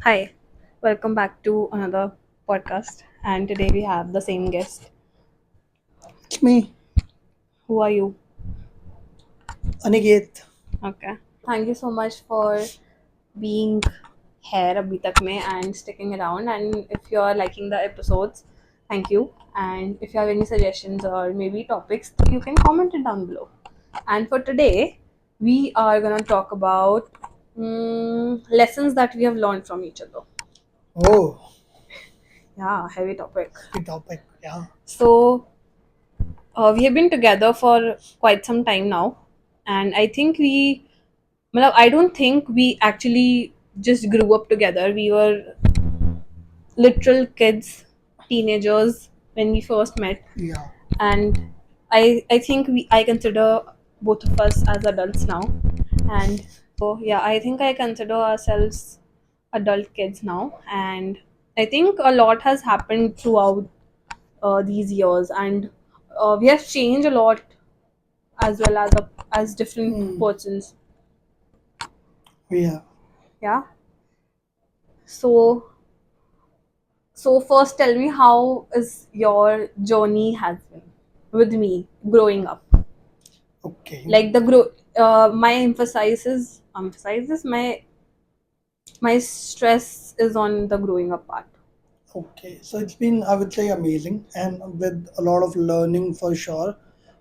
Hi, welcome back to another podcast. And today we have the same guest. It's me, Who are you? Aniket. Okay. Thank you so much for being here abhi tak mein and sticking around. And if you're liking the episodes, thank you. And if you have any suggestions or maybe topics, you can comment it down below. And for today, we are gonna talk about lessons that we have learned from each other. Oh, Yeah, heavy topic. heavy topic. Yeah. So we have been together for quite some time now, and I don't think we actually just grew up together. We were literal kids, teenagers when we first met, Yeah. and I think I consider both of us as adults now, and so yeah, I think I consider ourselves adult kids now, and I think a lot has happened throughout these years, and we have changed a lot as well as different Hmm. persons. Yeah. Yeah. So first tell me how is your journey has been with me growing up. Okay. Like the grow my emphasizes my stress is on the growing up part. Okay. So it's been, I would say, amazing and with a lot of learning for sure.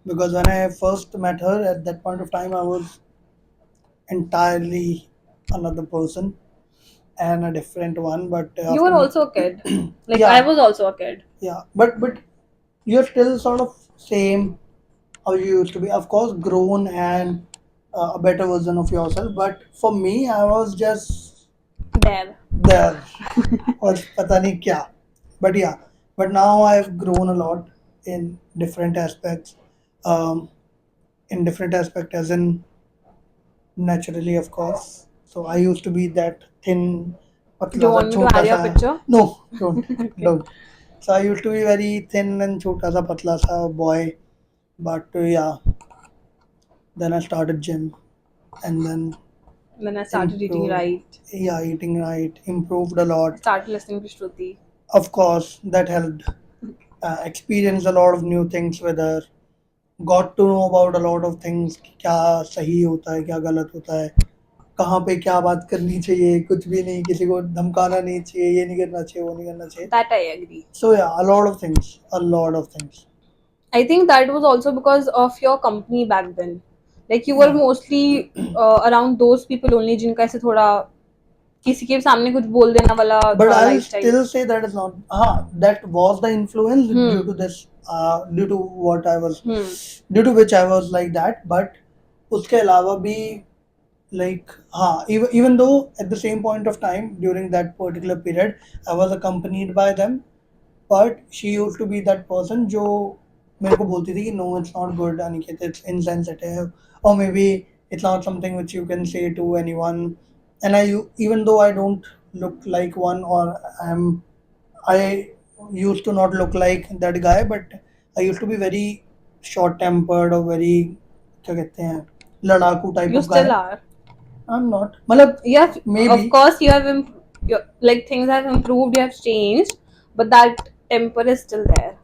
Because when I first met her, at that point of time, I was entirely another person and a different one. But You were after meet, also a kid. Like I yeah, was also a kid. yeah. But you're still sort of same how you used to be. Of course, grown and a better version of yourself. But for me, I was just There. there और पता नहीं क्या but yeah, but now I've grown a lot in different aspects, um, in different aspect as in naturally, of course. So I used to be that thin Do you patla sa want me to chota add your sa. picture? No, don't. Okay. Don't. So I used to be very thin and chota sa patla sa boy, but yeah, then I started gym and then Then I started eating improved. right. Yeah, eating right, improved a I lot. started listening to Shruti. Of course, that helped. Experienced a lot of new things with her. Got to know about a lot of things कि क्या सही होता है क्या गलत होता है कहाँ पे क्या बात करनी चाहिए कुछ भी नहीं किसी को धमकाना नहीं चाहिए ये नहीं करना चाहिए वो नहीं करना चाहिए That I agree. so yeah a lot of things a lot of things I think that was also because of your company back then. Like you were yeah mostly around those people only जिनका ऐसे थोड़ा किसी के सामने कुछ बोल देना वाला but था I'll lifestyle. still say that is not that was the influence due Hmm. to this due to what I was Hmm. due to which I was like that but उसके अलावा भी like even though at the same point of time during that particular period I was accompanied by them but she used to be that person जो मेरे को बोलती थी कि no it's not good Aniket it's insensitive or maybe it's not something which you can say to anyone and even though I don't look like one or I used to not look like that guy but I used to be very short tempered or very क्या कहते हैं लड़ाकू type You of guy still are. I'm not मतलब Yeah, maybe of course you have like things have improved, you have changed, but that temper is still there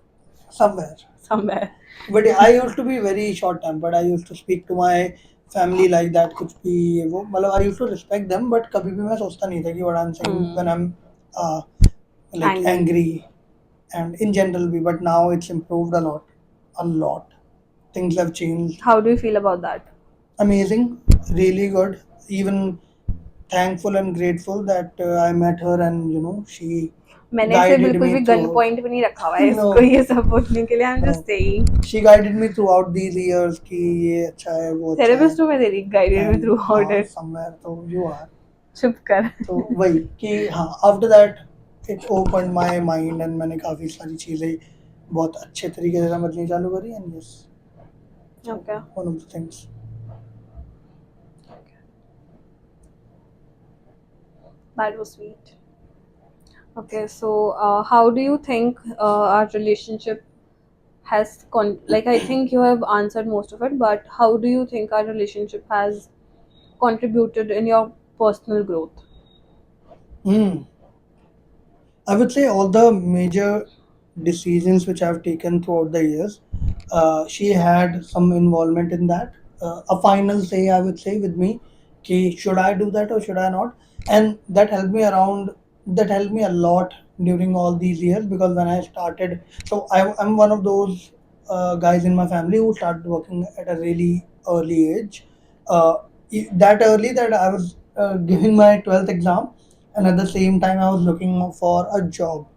somewhere somewhere. but I used to be very short tempered I used to speak to my family like that कुछ भी ये वो मतलब I used to respect them but कभी भी मैं सोचता नहीं था कि what I'm saying when Hmm. I'm uh, like Angry. angry and in general भी but now it's improved a lot things have changed How do you feel about that? amazing really good even thankful and grateful that I met her and she मैंने ऐसे guided बिल्कुल me भी gun throughout point पे नहीं रखा हुआ है इसको no ये सब बोलने के लिए. I am no just saying. she guided me throughout these years कि ये अच्छा है वो अच्छा है थेरेपिस्ट हूँ मैं तेरी, guided me and through out हाँ इट. somewhere तो you are चुप कर. तो वही कि हाँ after that it opened my mind and मैंने काफ़ी सारी चीज़ें बहुत अच्छे तरीके से समझनी चालू करी and yes so Okay. one of the things That was sweet. Okay, so how do you think our relationship has like I think you have answered most of it, but how do you think our relationship has contributed in your personal growth? Hmm. I would say all the major decisions which I've taken throughout the years, she had some involvement in that. A final say, I would say, with me, ki, should I do that or should I not? And that helped me around. That helped me a lot during all these years because when I started, so I'm one of those guys in my family who started working at a really early age. Uh, that early that I was giving my 12th exam, and at the same time I was looking for a job.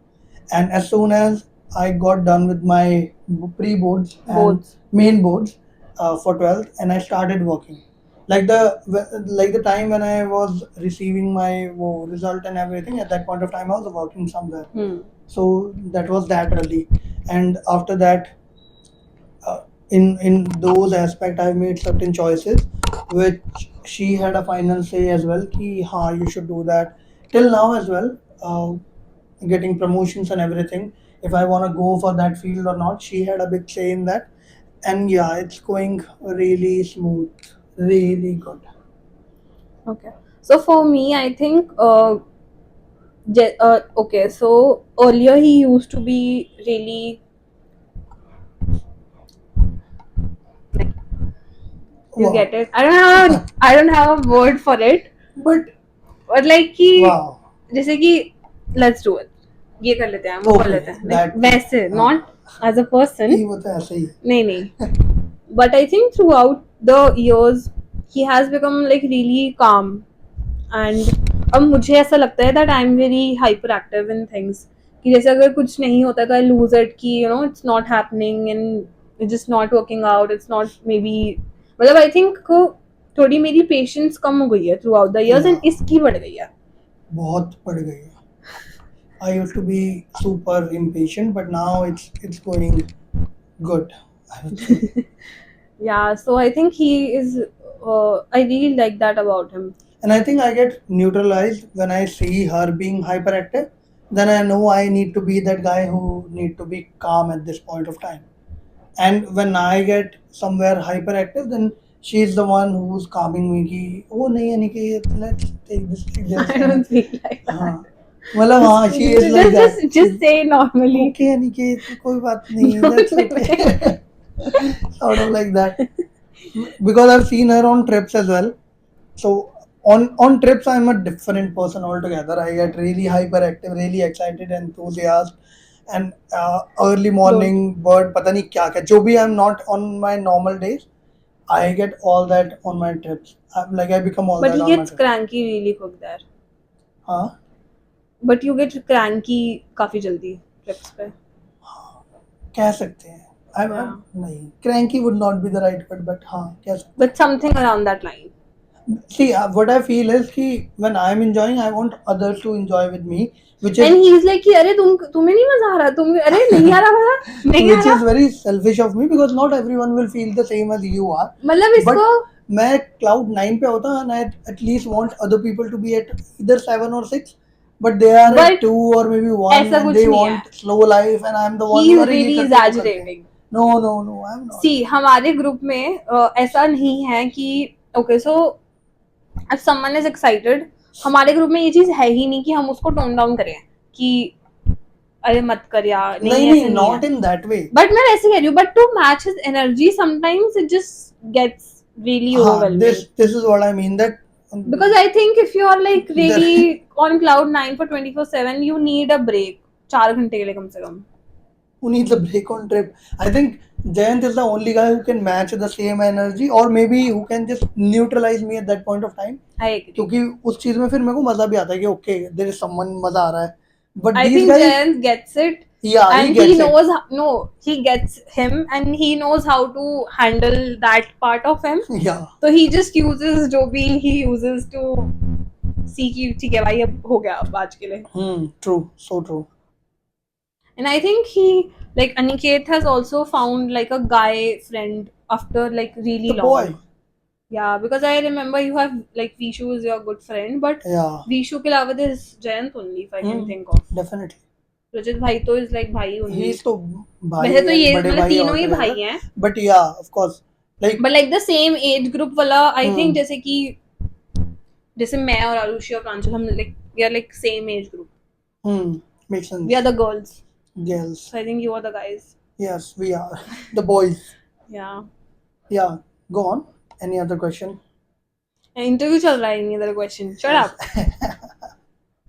And as soon as I got done with my pre-boards and Both. main boards for 12th, and I started working, like the time when I was receiving my result and everything, at that point of time I was working somewhere. Hmm. So that was that early. And after that, in those aspect I've made certain choices which she had a final say as well, ki ha, you should do that. Till now as well, getting promotions and everything, if I want to go for that field or not, she had a big say in that. And yeah, it's going really smooth, really good. Okay. So for me, I think okay. So earlier he used to be really like, you Wow. get it. I don't have a word for it, But but like कि wow. जैसे कि let's do it. ये कर लेते हैं, वो कर Okay, लेते हैं. Like that way. वैसे, हाँ, not as a person. ये वो तो ऐसे ही है. नहीं नहीं. But I think throughout the years he has become like really calm. And अब मुझे ऐसा लगता है that I'm very hyperactive in things. कि जैसे अगर कुछ नहीं होता है तो I lose it कि you know it's not happening and it's just not working out, it's not maybe, मतलब I think को थोड़ी मेरी patience कम हो गई है throughout the years and Yeah, इसकी बढ़ गई है. बहुत बढ़ गई है. I used to be super impatient, but now it's going good, I would say. Yeah, so I think he is I really like that about him. And I think I get neutralized when I see her being hyperactive. Then I know I need to be that guy who need to be calm at this point of time. And when I get somewhere hyperactive, then she's the one who's calming me. Ki, oh nahi Aniket, let's take this like this. I don't feel like हाँ, that. मतलब हाँ, she is like that. Just say normally. Okay Aniket, कोई बात नहीं, that's okay. Sort of like that. Because I've seen her on trips as well. So on trips, I'm a different person altogether. I get really hyperactive, really excited, enthusiastic, and early Don't. morning bird. पता नहीं क्या क्या जो भी I'm not on my normal days. I get all that on my trips. Like I become all But that he on my gets trips. cranky really quick there. हाँ, But you get cranky काफी जल्दी trips पे. कह सकते हैं. Yeah. नहीं, cranky would not be the right word, but हाँ, कह सकते हैं. But something around that line. See, what I feel is कि when I'm enjoying, I want others to enjoy with me, which And is he's like कि अरे तुम्हें नहीं मजा आ रहा, तुम अरे नहीं आ रहा मजा, नहीं आ which is रहा. very selfish of me because not everyone will feel the same as you are. मतलब But इसको मैं cloud 9 पे होता and I at least want other people to be at either 7 or 6, but they are at but 2 or maybe 1 ऐसा and कुछ they नहीं है. want slow life and I'm the one He who is अरे ये really करते वो करते. exaggerating. No, I'm not. See, हमारे ग्रुप में ऐसा नहीं है कि okay, so if someone is excited, हमारे ग्रुप में ये चीज है ही नहीं कि हम उसको टोन डाउन करें कि अरे मत कर यार, नहीं नहीं ऐसे नहीं, नहीं not है. in that way. बट मैं वैसे कह रही हूँ, but to match his energy sometimes it just gets really हाँ, overwhelming. this is what I mean, that Because I think if you are like the really on cloud 9 for 24/7, you need a break. 4 घंटे के लिए कम से कम. who needs a break on trip. I think Jayant is the only guy who can match the same energy or maybe who can just neutralize me at that point of time. I agree. क्योंकि उस चीज में फिर मेरे को मजा भी आता है कि okay, there is someone, मजा आ रहा है. But I these think guys, Jayant gets it. yeah, he And gets he it. knows no, he gets him and he knows how to handle that part of him. Yeah, So he just uses जो भी he uses to see कि ठीक है भाई अब हो गया अब आज के लिए. true, so true. And I think he like Aniket has also found like a guy friend after like really The long. boy, Yeah, because I remember you have like Vishu is your good friend, but yeah, Vishu के अलावा there is Jayant only if I can think of. definitely. रजत भाई तो is like भाई only. He's तो भाई वैसे तो and ये बड़े मतलब भाई तीनों ही altogether. भाई हैं. But yeah, of course, like But like the same age group वाला I think जैसे कि जैसे मैं और आरुषि और प्रांशल हम like we are like same age group. Makes sense. We are the girls. Girls. So I think you are the guys. Yes, we are the boys. Yeah. Yeah, go on. Any other question? Interview चल रहा है any other question? Shut Yes.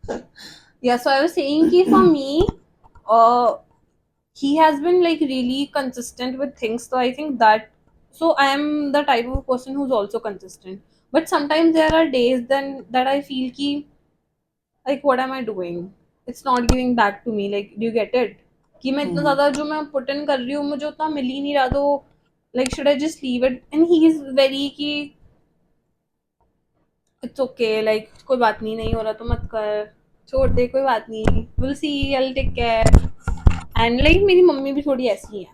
up. Yeah, so I was saying कि for me, he has been like really consistent with things. So I think that, so I am the type of person who's also consistent. But sometimes there are days then that I feel कि like what am I doing? It's not giving back to me. Like, do you get it? कि मैं इतना ज़्यादा जो मैं put in कर रही हूँ मुझे उतना मिल ही नहीं रहा तो like should I just leave it? And he is very कि it's okay, like कोई बात नहीं हो रहा तो मत कर, छोड़ दे, कोई बात नहीं, we'll see, I'll take care. And like मेरी मम्मी भी थोड़ी ऐसी है,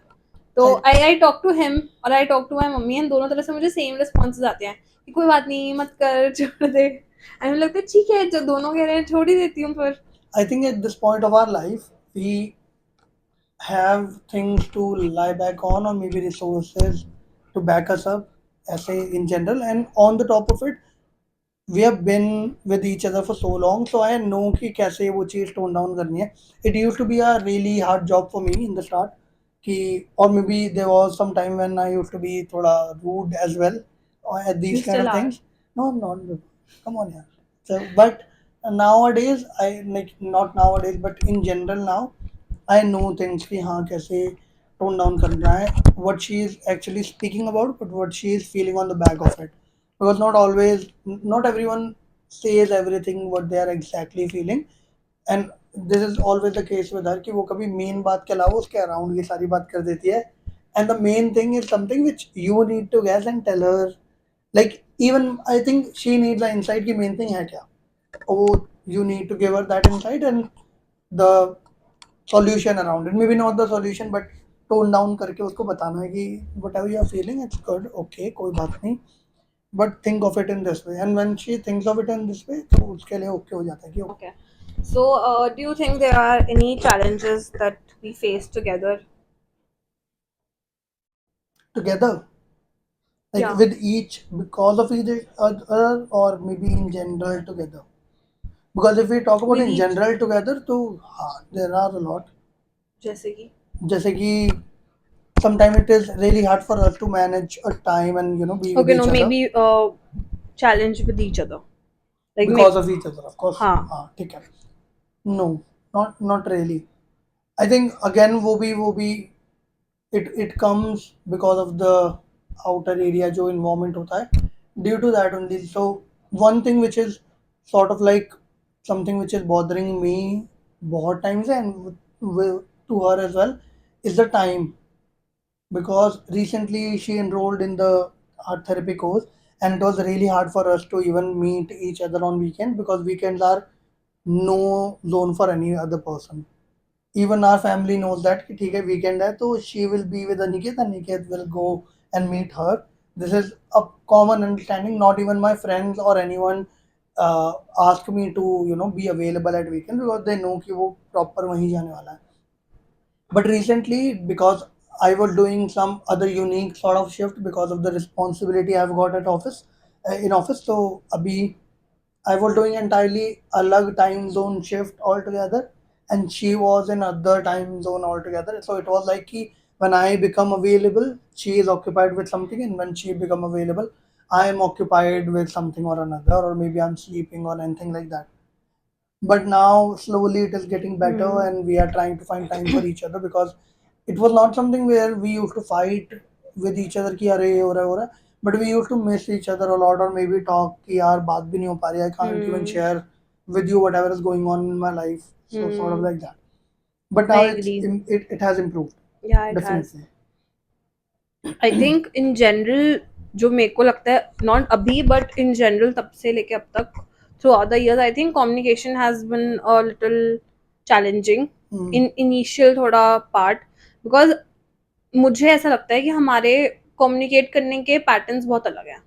तो I talk to him और I talk to my mummy and दोनों तरफ से मुझे सेम रिस्पॉन्सेज आते हैं कि कोई बात नहीं, मत कर, छोड़ दे. एंड मुझे लगता है ठीक है, जो दोनों कह रहे हैं छोड़ ही देती हूँ फिर. I think at this point of our life, we have things to lie back on, or maybe resources to back us up, as in general. And on the top of it, we have been with each other for so long, so I know कि कैसे वो चीज़ tone down करनी है. It used to be a really hard job for me in the start. कि or maybe there was some time when I used to be थोड़ा rude as well at these You kind still of are. things. No, I'm not rude. Come on, yeah. So, but nowadays, I like not nowadays, but in general now, I know things कि हाँ कैसे tone down करना है. What she is actually speaking about, but what she is feeling on the back of it. Because not always, not everyone says everything what they are exactly feeling. And this is always the case with her कि वो कभी main बात के अलावा उसके around ये सारी बात कर देती है. And the main thing is something which you need to guess and tell her. Like even I think she needs the insight कि main thing है क्या. Oh, you need to give her that insight and the solution around it. Maybe not the solution, but tone down करके उसको बताना है कि whatever you are feeling, it's good, okay, कोई बात नहीं. But think of it in this way. And when she thinks of it in this way, तो उसके लिए okay हो जाता है कि Okay. So, do you think there are any challenges that we face together? together, like Yeah. with each because of each other, or maybe in general together. Because if we talk about With in each, general together, तो हाँ, there are a lot. जैसे कि जैसे कि sometimes it is really hard for us to manage a time and be with okay, no, each other maybe challenge with each other. Like because of each other, of course. हाँ. हाँ, ठीक है. No, not really. I think again वो भी it comes because of the outer area जो environment होता है, due to that only. So one thing which is sort of like something which is bothering me बहुत times and to her as well is the time, because recently she enrolled in the art therapy course, and it was really hard for us to even meet each other on weekend because weekends are no zone for any other person. Even our family knows that कि ठीक है weekend है तो she will be with Aniket and Aniket will go and meet her. This is a common understanding. Not even my friends or anyone ask me to be available at weekend because they know कि वो proper वहीं जाने वाला है. But recently, because I was doing some other unique sort of shift because of the responsibility I've got at office in office, so abhi I was doing entirely alag time zone shift altogether, and she was in other time zone altogether. So it was like कि when I become available, she is occupied with something, and when she become available, I am occupied with something or another, or maybe I'm sleeping or anything like that. But now slowly it is getting better, and we are trying to find time for each other because it was not something where we used to fight with each other कि अरे हो रहा है, but we used to miss each other a lot, or maybe talk कि यार बात भी नहीं हो पा रही, I can't even share with you whatever is going on in my life, so sort of like that. But now I agree. it has improved. Yeah, it has. Definitely. I think in general जो मेरे को लगता है not अभी but in general तब से लेके अब तक throughout the years I think communication has been a little challenging in initial थोड़ा part because मुझे ऐसा लगता है कि हमारे communicate करने के patterns बहुत अलग हैं.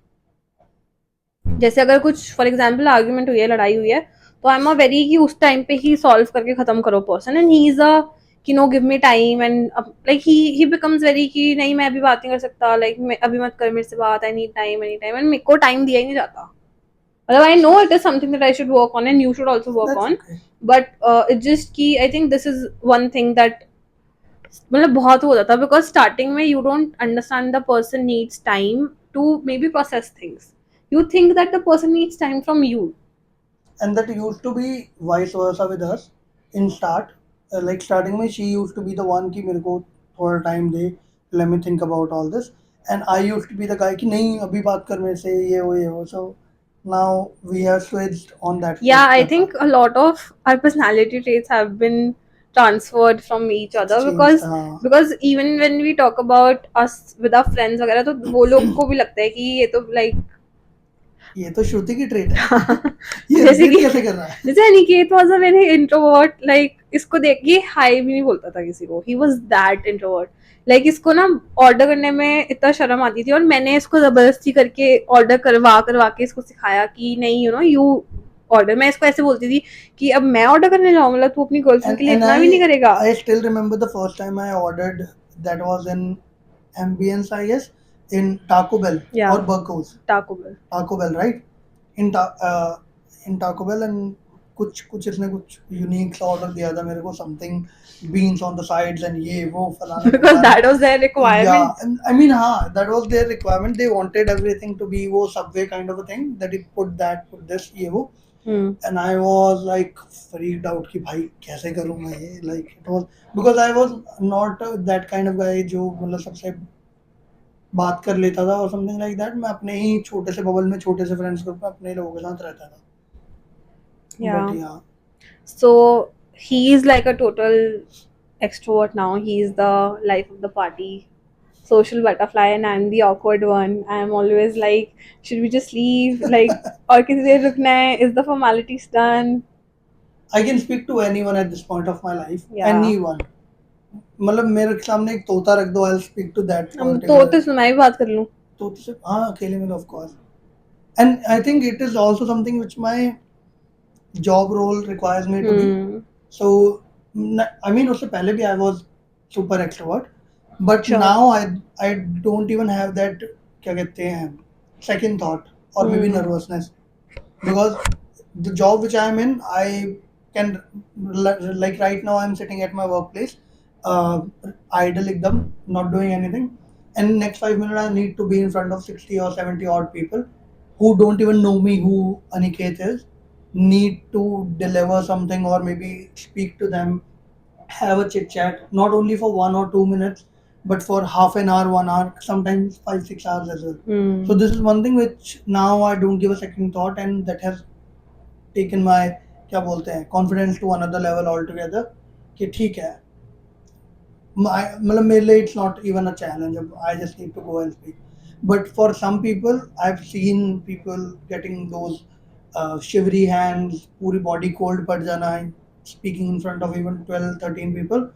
जैसे अगर कुछ फॉर एग्जाम्पल आर्ग्यूमेंट हुई है, लड़ाई हुई है, तो आई एम अ वेरी कि उस टाइम पे ही सॉल्व करके खत्म करो person, and he is a कि no give me time, and like he becomes very कि नहीं मैं अभी बात नहीं कर सकता, लाइक मैं अभी मत कर मेरे से बात, I need time any time, and मेरे को टाइम दिया ही नहीं जाता. Although I know it is something that I should work on and you should also work That's on, okay. but it's just key. I think this is one thing that मतलब बहुत हो जाता है because starting में you don't understand the person needs time to maybe process things. You think that the person needs time from you. And that used to be vice versa with us in start. Like starting में she used to be the one कि मेरे को थोड़ा time they, let me think about all this, and I used to be the guy कि नहीं अभी बात कर मेरे से ये वो. So now we have switched on that Yeah, I particular think part. a lot of our personality traits have been transferred from each It's other changed. because even when we talk about us with our friends वगैरह तो वो लोग को भी लगता है कि ये तो like ये तो श्रुति की ट्रेट है. ये जैसे रिलेट कि कैसे कर रहा है? जैसे Aniket was a very introvert like इसको देख के हाई भी नहीं बोलता था किसी को he was that introvert like इसको ना ऑर्डर करने में इतना शर्म आती थी और मैंने इसको जबरदस्ती करके ऑर्डर करवा करवा के इसको सिखाया कि नहीं यू ऑर्डर मैं इसको ऐसे बोलती थी कि अब मैं ऑर्डर करने जाऊँ मतलब तू अपनी गर्लफ्रेंड के लिए And इतना भी नहीं करेगा I still remember the first time I ordered, that was in Ambience, I guess, in Taco Bell Yeah. or Burgos. Taco Bell Taco Bell, right? In Taco Bell, and कुछ इसने कुछ unique सा order दिया था मेरे को, something beans on the sides and ये वो फलाना because ढिमकाना. that was their requirement. Yeah, and I mean, हाँ, that was their requirement. They wanted everything to be वो Subway kind of a thing, that it put that, put this, ये वो. And I was like freaked out कि भाई कैसे करूँ मैं ये, like it was because I was not that kind of guy जो मतलब सबसे बात कर लेता था और समथिंग लाइक दैट. मैं अपने ही छोटे से बबल में छोटे से फ्रेंड्स ग्रुप में अपने लोगों के साथ रहता था. Yeah. But yeah, So he's like a total extrovert now. He's the life of the party, social butterfly, and I'm the awkward one. I'm always like, should we just leave? Like, और किसी देर रुकना है? Is the formalities done? I can speak to anyone at this point of my life. Yeah. Anyone. मतलब मेरे सामने एक तोता रख दो, I'll speak to that हम particular. तो इसमें मैं भी बात कर लूँ. तोते से हाँ अकेले में of course. And I think it is also something which my job role requires me to be. So I mean उससे पहले भी I was super extrovert, but Sure. now I don't even have that क्या कहते हैं second thought or maybe nervousness, because the job which I am in, I can like right now I'm sitting at my workplace, idle एकदम, not doing anything, and next 5 minutes I need to be in front of 60 or 70 odd people who don't even know me, who Aniket is, need to deliver something or maybe speak to them, have a chit chat, not only for 1 or 2 minutes, but for half an hour, 1 hour, sometimes 5-6 hours as well. So this is one thing which now I don't give a second thought, and that has taken my क्या बोलते हैं confidence to another level altogether. कि ठीक है, मतलब मेरे लिए it's not even a challenge. I just need to go and speak. But for some people, I've seen people getting those shivery hands, पूरी body cold पड़ जाना, speaking in front of even 12-13 people.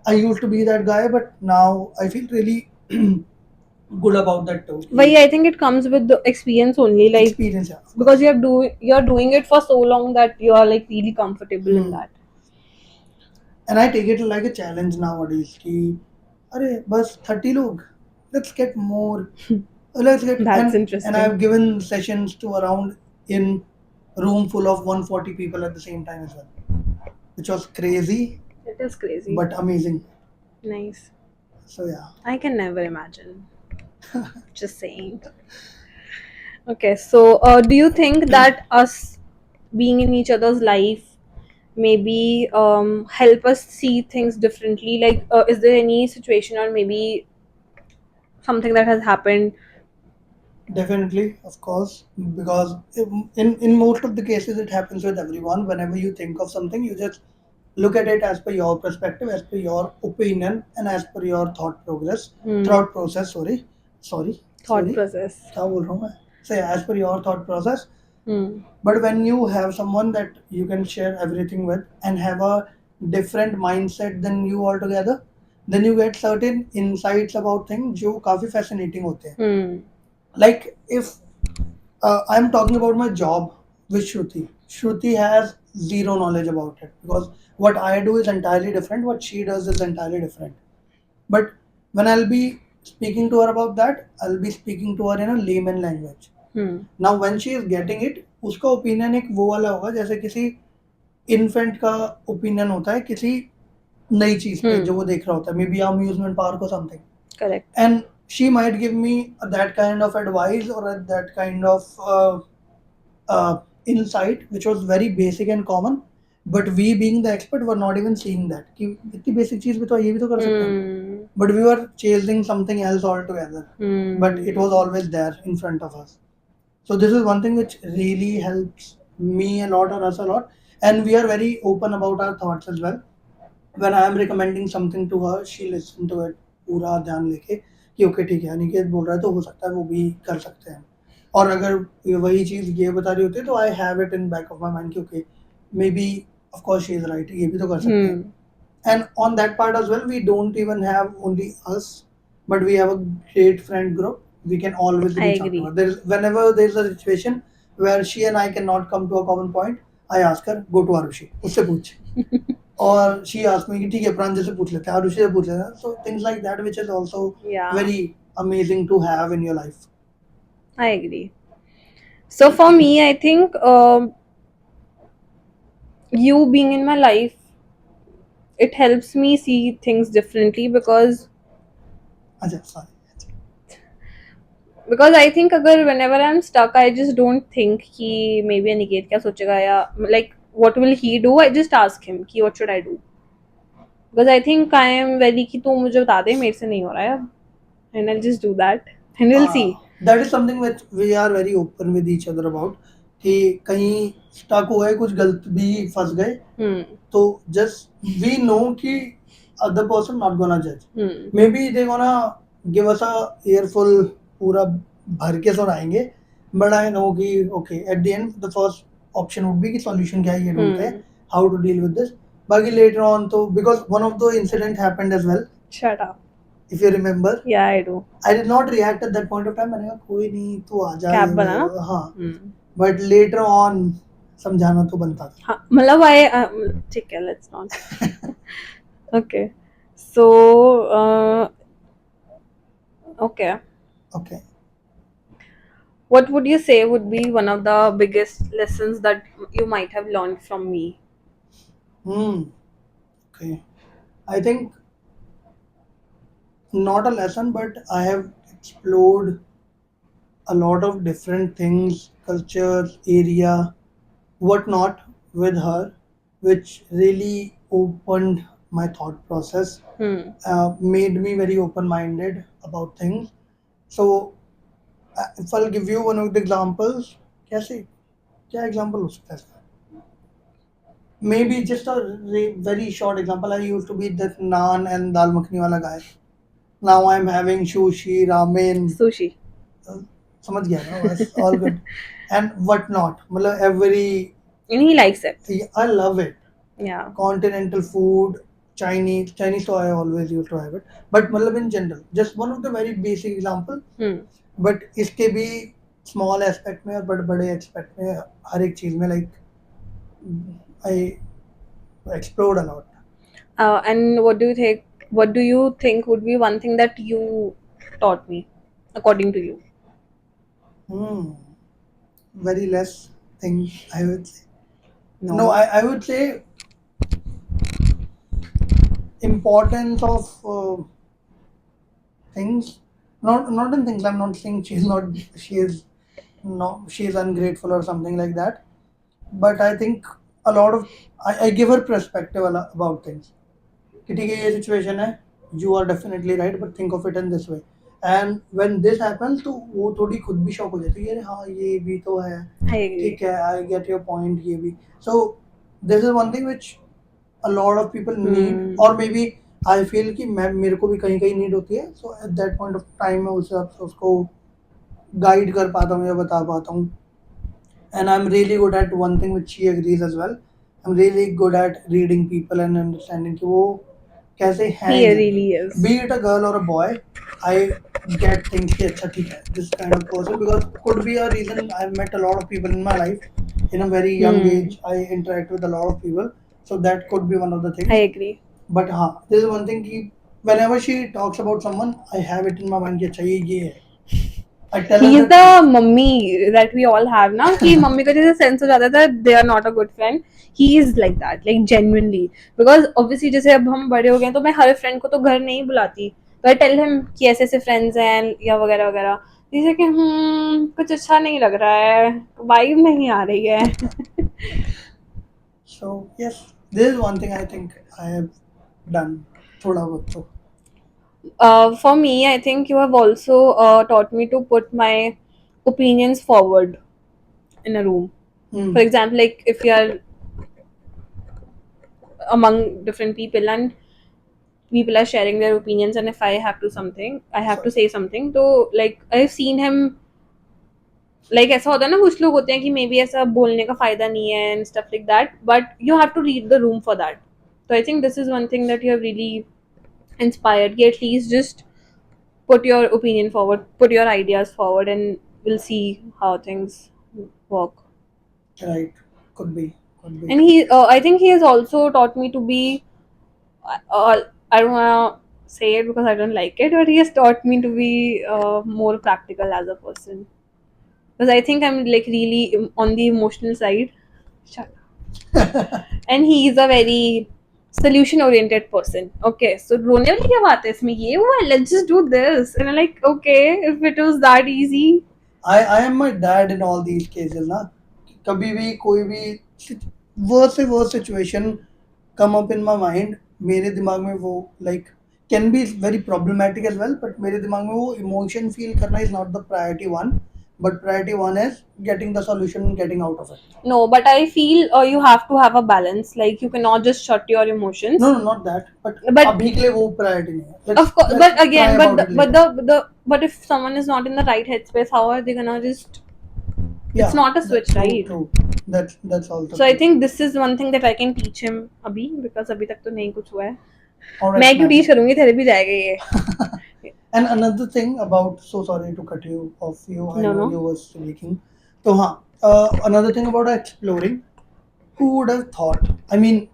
I used to be that guy, but now I feel really good about that too. But yeah, I think it comes with the experience only, like Experience, yeah. because you're doing it for so long that you are like really comfortable in that. And I take it like a challenge nowadays कि अरे बस 30 लोग, let's get more. Let's get. That's and interesting. I've given sessions to around in room full of 140 people at the same time as well, which was crazy It is crazy. but amazing. Nice. So yeah, I can never imagine. Just saying. Okay, so do you think that us being in each other's life maybe help us see things differently? Like, is there any situation or maybe something that has happened? definitely, of course, because in most of the cases it happens with everyone. Whenever you think of something, you just look at it as per your perspective, as per your opinion, and as per your thought process. Thought process. Sorry. Thought process. क्या बोल रहा हूँ मैं? So yeah, as per your thought process. But when you have someone that you can share everything with and have a different mindset than you altogether, then you get certain insights about things जो काफी fascinating होते हैं. Like if I'm talking about my job with Shruti. Shruti has zero knowledge about it because what I do is entirely different. What she does is entirely different. But when I'll be speaking to her about that, I'll be speaking to her in a layman language. Now, when she is getting it, उसका opinion एक वो वाला होगा जैसे किसी infant का opinion होता है किसी नई चीज पे जो वो देख रहा होता है, मे बी अम्यूजमेंट पार्क और something, Correct. and she might give me that kind of advice or that kind of insight which was very basic and common, but we being the expert were not even seeing that कि इतनी basic चीज भी तो ये भी तो कर सकते हैं, but we were chasing something else altogether, but it was always there in front of us. So this is one thing which really helps me a lot or us a lot, and we are very open about our thoughts as well. When I am recommending something to her, she listen to it पूरा ध्यान लेके कि okay ठीक है अनिकेत बोल रहा है तो हो सकता है वो भी कर सकते हैं, और अगर वही चीज़ ये बता रही होती है तो I have it in back of my mind कि okay maybe of course she is right, ये भी तो कर सकते हैं. And on that part as well, we don't even have only us, but we have a great friend group. We can always I reach out agree. to her. Whenever there's a situation where she and I cannot come to a common point, I ask her, go to Arushi, उससे पूछ. और she asked me कि ठीक है प्रांजल से पूछ लेते हैं, आरुषि से पूछ लेते हैं. So things like that, which is also Yeah. very amazing to have in your life. I agree. So for me, I think you being in my life, it helps me see things differently because अच्छा sorry. I think अगर whenever I'm stuck, I just don't think कि maybe Aniket क्या सोचेगा या like what will he do. I just ask him कि what should I do, because I think I am very कि तू मुझे बता दे मेरे से नहीं हो रहा है अब, and I'll just do that and we'll see. That is something which we are very open with each other about कि कहीं स्टक हो गए कुछ गलत भी फंस गए तो just we know कि other person not gonna judge. Maybe they gonna give us a earful पूरा भर के सुनाएंगे, but I know कि okay at the end the first option would be कि solution क्या है ये ढूंढते हैं, how to deal with this. बाकी later on तो because one of the incident happened as well. Shut up. If you remember. Yeah, I do. I did not react at that point of time. मैंने कहा कोई नहीं तू आ जा, cab बना हाँ. But later on समझाना तो बनता था. हाँ मतलब ठीक है let's not. Okay. So okay. Okay. What would you say would be one of the biggest lessons that you might have learned from me? Okay. I think not a lesson, but I have explored a lot of different things, cultures, area, whatnot with her, which really opened my thought process, made me very open-minded about things. So, if I'll give you one of the examples, कैसे क्या example हो सकता है इसका? Maybe just a very short example. I used to be that naan and dal makhani wala guy. Now I'm having sushi, ramen, Sushi. समझ गया ना बस all good and what not. मतलब every And he likes it. I love it. Yeah. Continental food, Chinese so I always used to have it. But मतलब in general, just one of the very basic example. But इसके भी small aspect में और बड़े बड़े aspect में हर एक चीज में like I explored a lot. And what do you think would be one thing that you taught me, according to you? Very less thing I would say. No, I would say importance of things. Not in things. I'm not saying she is ungrateful or something like that. But I think a lot of I give her perspective about things. कि ठीक है ये situation है, you are definitely right, but think of it in this way. And when this happens तो वो थोड़ी खुद भी शॉक हो जाती है, हाँ ये भी तो है, ठीक है, I get your point, ये भी. So this is one thing which a lot of people need, or maybe I feel कि मेरे को भी कहीं कहीं need होती है. So at that point of time मैं उसको guide कर पाता हूँ या बता पाता हूँ. And I'm really good at one thing which she agrees as well. I'm really good at reading people and understanding कि वो कैसे हैं. He really is. Be it a girl or a boy, I get things कि अच्छा ठीक है this kind of person, because could be a reason I've met a lot of people in my life. In a very young age, I interact with a lot of people, so that could be one of the things. I agree. But हाँ, this is one thing कि whenever she talks about someone, I have it in my mind कि अच्छा ये है. I tell her He's the the truth. mummy that we all have ना कि mummy का जैसे sense हो जाता है that they are not a good friend. He is like that, like genuinely. Because obviously जैसे अब हम बड़े हो गए हैं तो मैं हर friend को तो घर नहीं बुलाती. तो I tell him कि ऐसे ऐसे friends हैं या वगैरह वगैरह. जैसे कि कुछ अच्छा नहीं लग रहा है, vibe नहीं आ रही है. So yes, this is one thing I think I have done. थोड़ा बहुत तो. For me, I think you have also taught me to put my opinions forward in a room. Hmm. For example, like if you are among different people and people are sharing their opinions, and if I have to something, I have to say something. So like I've seen him, like ऐसा होता है ना, कुछ लोग होते हैं कि may be ऐसा बोलने का फायदा नहीं है and stuff like that, but you have to read the room for that. So I think this is one thing that you have really inspired. कि at least just put your opinion forward, put your ideas forward, and we'll see how things work. Right. Could be. Could be. And I think he has also taught me to be. I don't want to say it because I don't like it, but he has taught me to be more practical as a person. Because I think I'm like really on the emotional side. Shut up. And he is a very solution oriented person. Okay, so रोने वाली क्या बात है इसमें, ये हुआ, let's just do this. And I'm like, okay, if it was that easy. I am my dad in all these cases ना. कभी भी कोई भी worst से worst situation come up in my mind, मेरे दिमाग में वो like can be very problematic as well, but मेरे दिमाग में वो emotion feel करना is not the priority one, but priority one is getting the solution and getting out of it. No, but I feel you have to have a balance. Like you cannot just shut your emotions. No, not that, but But अभी के लिए वो priority नहीं है. of course, Let's but cry again, about it later. but if someone is not in the right headspace, how are they gonna just? It's Yeah, not a switch, true, right? true. That's also So I true. think this is one thing that I can teach him अभी, because अभी तक तो नहीं कुछ हुआ है. All right, मैं क्यों man. teach करूँगी, तेरे भी जाएगा ये. And another thing about, so sorry to cut you off, you, I No, know no. you were speaking. So, another thing about exploring, who would have thought? I mean,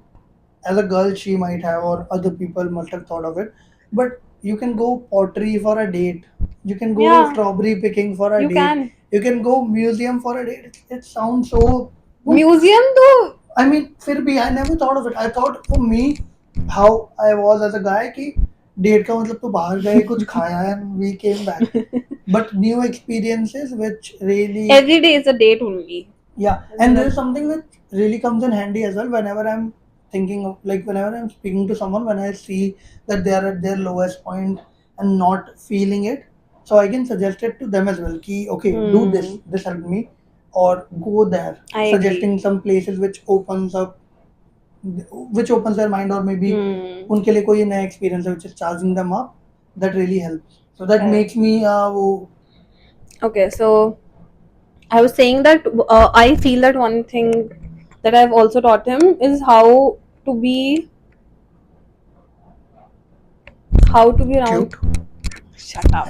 as a girl, she might have, or other people must have thought of it. But you can go pottery for a date. You can go Yeah, strawberry picking for a you date. can. You can go museum for a date. It sounds so. Museum तो I mean, फिर भी I never thought of it. I thought for me, how I was as a guy कि date का मतलब तो बाहर गए कुछ खाया and we came back. But new experiences which really, every day is a date only. yeah, and there is something that really comes in handy as well whenever I'm thinking of, like whenever I'm speaking to someone, when I see that they are at their lowest point and not feeling it, so I can suggest it to them as well. Ki okay, do this helped me, or go there, I agree. suggesting some places which opens their mind, or maybe उनके लिए कोई नया experience है which is charging them up, that really helps. So that Correct. makes me वो Okay, so I was saying that I feel that one thing that I've also taught him is how to be around. cute. Shut up.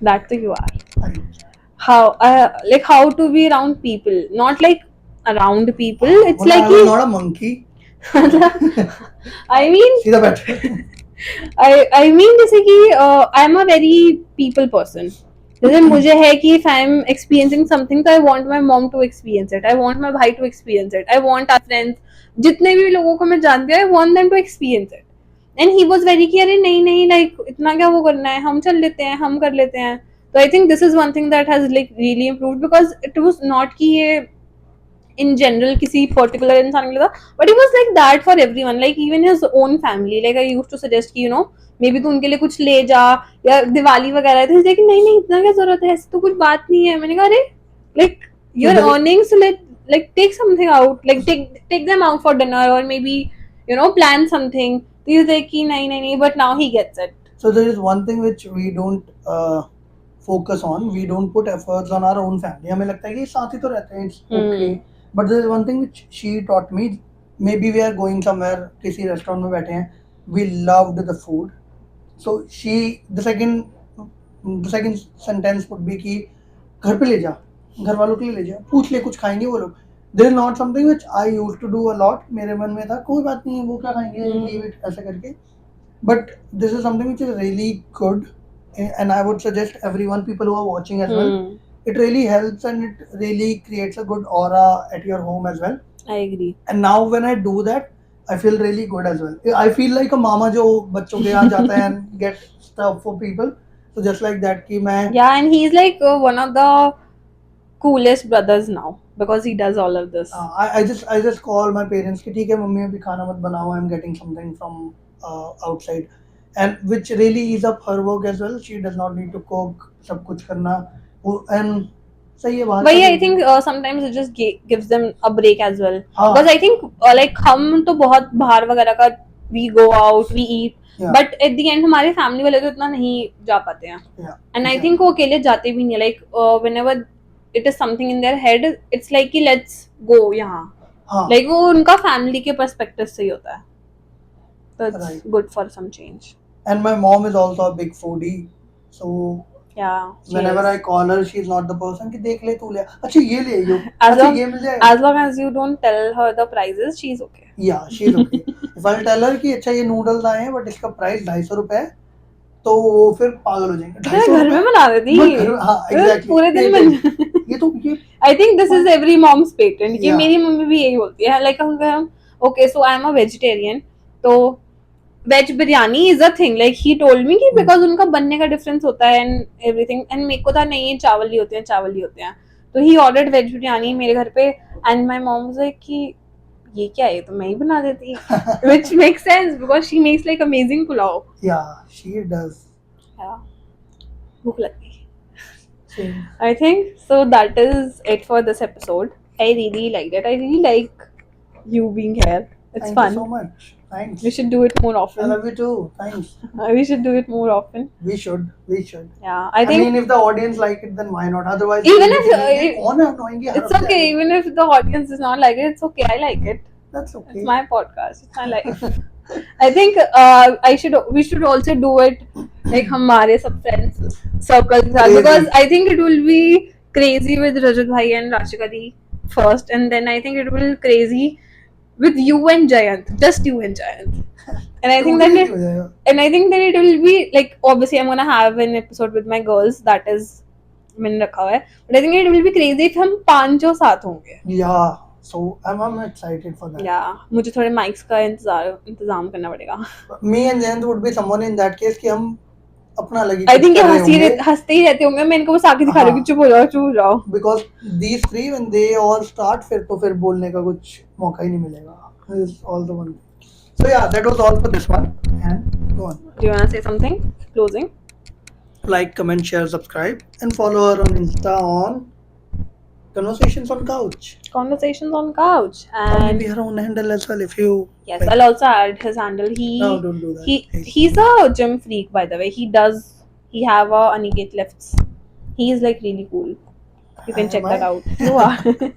That to you are. I, How like how to be around people, not like around people. It's well, like I was not a monkey. I mean, See the bet. I mean जैसे कि आई am a very people person. जैसे मुझे है कि if I am experiencing something तो I want my mom to experience it, I want my भाई to experience it, I want our friends, जितने भी लोगों को मैं जानती हूँ, I want them to experience it. And he was very कि अरे नहीं नहीं like इतना क्या वो करना है, हम चल लेते हैं, हम कर लेते हैं. So I think this is one thing that has like really improved, because it was not कि ये in general किसी particular इंसान के लिए था, but it was like that for everyone, like even his own family. Like I used to suggest कि you know maybe तू उनके लिए कुछ ले जा, या दिवाली वगैरह थे, लेकिन नहीं नहीं इतना क्या जरूरत है, ऐसी तो कुछ बात नहीं है. मैंने कहा अरे like you're there is- earning, so like take something out, like take them out for dinner, or maybe you know plan something. तो ये like कि नहीं नहीं नहीं, but now he gets it. So there is one thing which we don't focus on. We don't put efforts on our own family. हमें लगता है कि साथ ही तो रहते हैं, it's okay. But there is one thing which she taught me. Maybe we are going somewhere, किसी restaurant में बैठे हैं. We loved the food. So the second sentence would be कि घर पे ले जा, घर वालों के लिए ले जा, पूछ ले कुछ खाएंगे वो लोग. There is not something which I used to do a lot. मेरे मन में था कोई बात नहीं है, वो क्या खाएंगे, leave it ऐसा करके. But this is something which is really good and I would suggest everyone, people who are watching as well, Hmm. it really helps and it really creates a good aura at your home as well. I agree. And now when I do that, I feel really good as well. I feel like a mama जो बच्चों के यहाँ जाता है and get stuff for people. So just like that कि मैं Yeah, and he's like one of the coolest brothers now because he does all of this. I just call my parents कि ठीक है मम्मी अभी खाना मत बनाओ, I'm getting something from outside, and which really ease up her work as well. She does not need to cook सब कुछ करना and सही है बाहर But का yeah, I जो- think sometimes it just gives them a break as well. हाँ Because I think like हम तो बहुत बाहर वगैरह का we go out, we eat. Yeah. But at the end हमारे family वाले तो इतना नहीं जा पाते हैं. yeah And I exactly. think वो अकेले जाते भी नहीं. Like whenever it is something in their head, it's like कि let's go यहाँ. हाँ Like वो उनका family के perspective से ही होता है. So it's Right. good for some change. and my mom is also a big foodie, so Yeah. she whenever is. I call her, she's not the person कि देख ले तू ले अच्छा ये ले आइयो As अच्छा long- ये मिल जाएगा As long as you don't tell her the prices, she's okay. yeah she's okay if I'll tell her कि अच्छा ये नूडल्स आए हैं बट इसका प्राइस 250 रुपए है तो वो फिर पागल हो जाएंगे मैं 250 घर में बना देती मैं घर- हाँ exactly पूरे दिन ये बन ये तो ये I think this is every mom's patent कि Yeah. मेरी मम्मी भी यही बोलती है लाइक हम okay so I am a vegetarian तो veg biryani is a thing like he told me कि बिकॉज उनका बनने का डिफरेंस होता है एंड एवरीथिंग एंड मेरे को था नहीं ये चावल ही होते हैं चावल ही होते हैं तो ही ऑर्डर्ड वेज बिरयानी मेरे घर पे and my mom was like कि ये क्या है तो मैं ही बना देती which makes sense because she makes like amazing pulao yeah she does भूख लग गई Same. I think so. That is it for this episode. I really liked it. I really like you being here. It's Thank fun. you so much. Thanks. We should do it more I often. love you too. Thanks. We should do it more often. We should. We should. Yeah, I I think mean, if the audience like it, then why not? Otherwise, Even we'll if, be thinking, "ये कौन है annoying ये हर it's हफ्ते okay. आएगा?" Even if the audience is not like it, it's okay. I like it. That's okay. It's my podcast. It's my life. I think we should also do it like हमारे सब friends circle के साथ Crazy. because I think it will be crazy with Rajat bhai and Rashika di first and then I think it will crazy with you and Jayant, just you and Jayant. And I think that Totally हो जाएगा. and I think that it will be like obviously I'm gonna have an episode with my girls that is मैंने रखा हुआ है but I think it will be crazy if हम पांचों साथ होंगे. Yeah. So I'm excited for that. Yeah, मुझे थोड़े mics का इंतजाम करना पड़ेगा. Me and Jayant would be someone in that case कि हम अपना अलग ही I कुछ think ये कर रहे होंगे. हंसते ही रहते होंगे मैं इनको बस आके दिखा रही हूँ कि चुप हो जाओ चुप हो जाओ. Because these three when they all start फिर तो फिर बोलने का कुछ मौका ही नहीं मिलेगा. This is all the one. So yeah, that was all for this one. And go on. Do you wanna say something? Closing. Like, comment, share, subscribe, and follow her on Insta on Conversations on Couch. Conversations on couch Or maybe and her own handle as well if you. yes, like- I'll also add his handle. No, don't do that. please. He's a gym freak by the way. He have a Aniket lifts. He is like really cool. You can check Am that I? out. You are.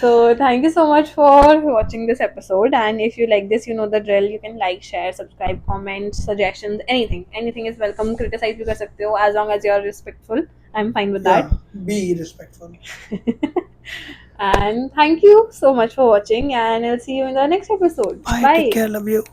So thank you so much for watching this episode and if you like this you know the drill you can like share subscribe comment suggestions anything is welcome criticize भी कर सकते हो as long as you are respectful I'm fine with Yeah, be respectful. that and thank you so much for watching and I'll see you in the next episode Bye. bye. Take care. Love you.